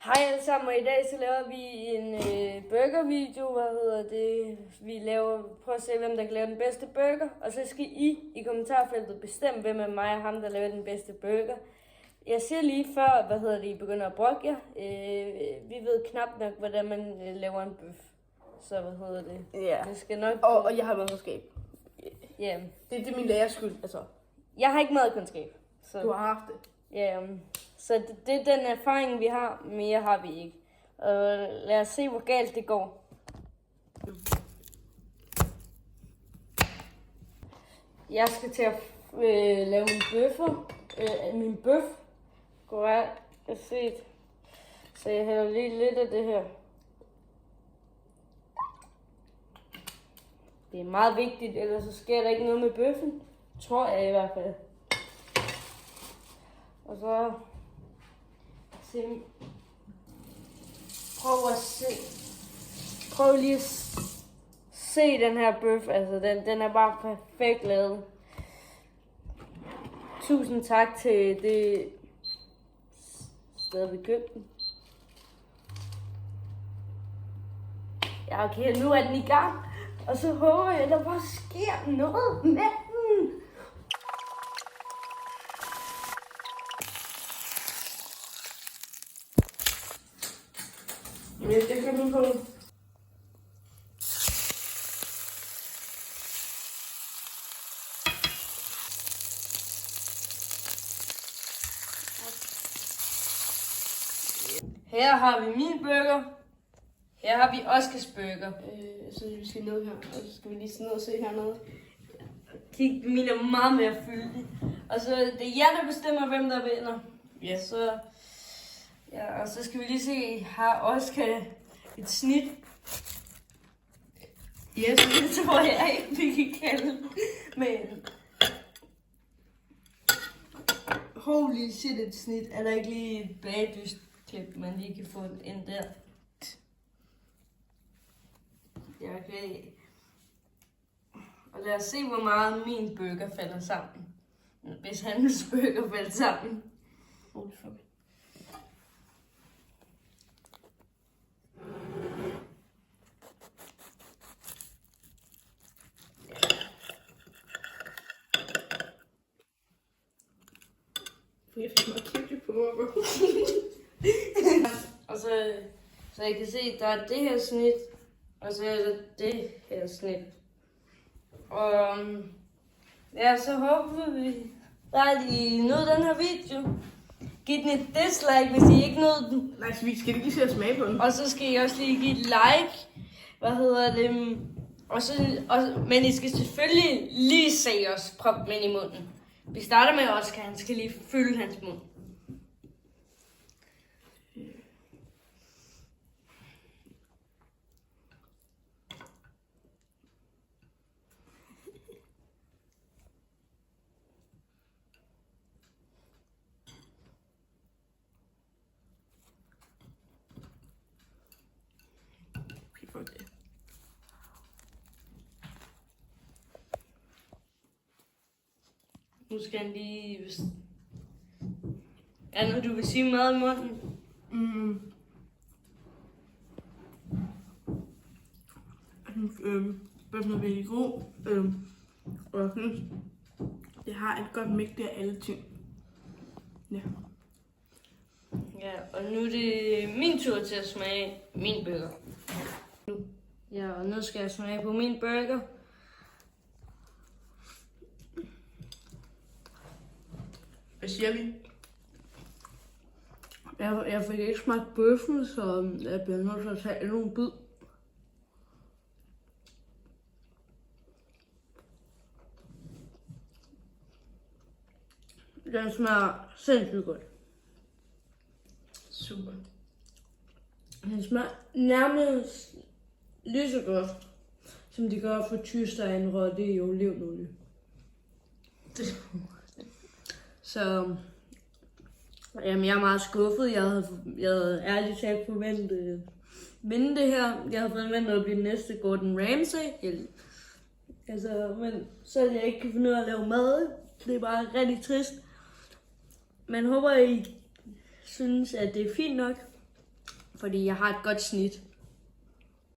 Hej alle sammen, og i dag så laver vi en burgervideo, vi prøver at se, hvem der kan lave den bedste burger, og så skal I kommentarfeltet bestemme, hvem af mig og ham, der laver den bedste burger. Jeg siger lige før, I begynder at brokke jer. Vi ved knap nok, hvordan man laver en bøf. Så Ja. Det skal nok... Og jeg har madkundskab. Ja. Det er min lærers skyld, altså. Jeg har ikke madkundskab. Så... Du har haft det. Ja, så det er den erfaring, vi har, mere har vi ikke. Og lad os se, hvor galt det går. Jeg skal til at lave min bøf. Godt set. Så jeg hælder lige lidt af det her. Det er meget vigtigt, ellers så sker der ikke noget med bøffen. Tror jeg i hvert fald. Og så prøv lige at se den her bøf. Altså den er bare perfekt lavet. Tusind tak til det sted, vi købte den. Ja, okay, nu er den i gang. Og så håber jeg, at der bare sker noget med den. Jeg kan nu på. Her har vi min burger. Her har vi Oskars burger. Så vi skal ned her, og så skal vi lige ned og se hernede. Kig, min er meget mere fyldig. Og så det er jer, der bestemmer, hvem der vinder. Ja. Og så skal vi lige se, har Oskar et snit? Ja, Så det tror jeg ikke, vi kan kalde. Men holy shit, et snit. Er der ikke lige et bagdystklip, man lige kan få ind der? Ja, okay. Og lad os se, hvor meget min burger falder sammen. Hvis hans burger falder sammen. Holy fuck. Jeg fik meget kæmpe på mig, bro. Og så jeg kan se, der er det her snit, og så er der det her snit. Og ja, så håber vi bare, at I nød den her video. Giv den et dislike, hvis I ikke nød den. Nej, så vi skal lige se at smage på den. Og så skal I også lige give et like. Men I skal selvfølgelig lige se os proppe den ind i munden. Vi starter med Oskar, han skal lige fylde hans mund. Okay, fuck det. Nu skal han lige... Er der noget, du vil sige mad i munden? Bøffen er virkelig god. Og jeg synes, det har et godt mægtig af alle ting. Ja. Ja, og nu er det min tur til at smage min burger. Ja, og nu skal jeg smage på min burger. Hvad siger vi? Jeg fik ikke smagt bøffen, så jeg bliver nødt til at tage endnu en bid. Den smager sindssygt godt. Super. Den smager nærmest lige så godt, som de gør for tyrstegen, og det er jo olivenolie. Så jamen, jeg er meget skuffet. Jeg havde ærligt talt forventet at vinde det her. Jeg havde forventet at blive den næste Gordon Ramsay. Men så jeg ikke kan finde ud af at lave mad. Det er bare rigtig trist. Men håber, I synes, at det er fint nok. Fordi jeg har et godt snit.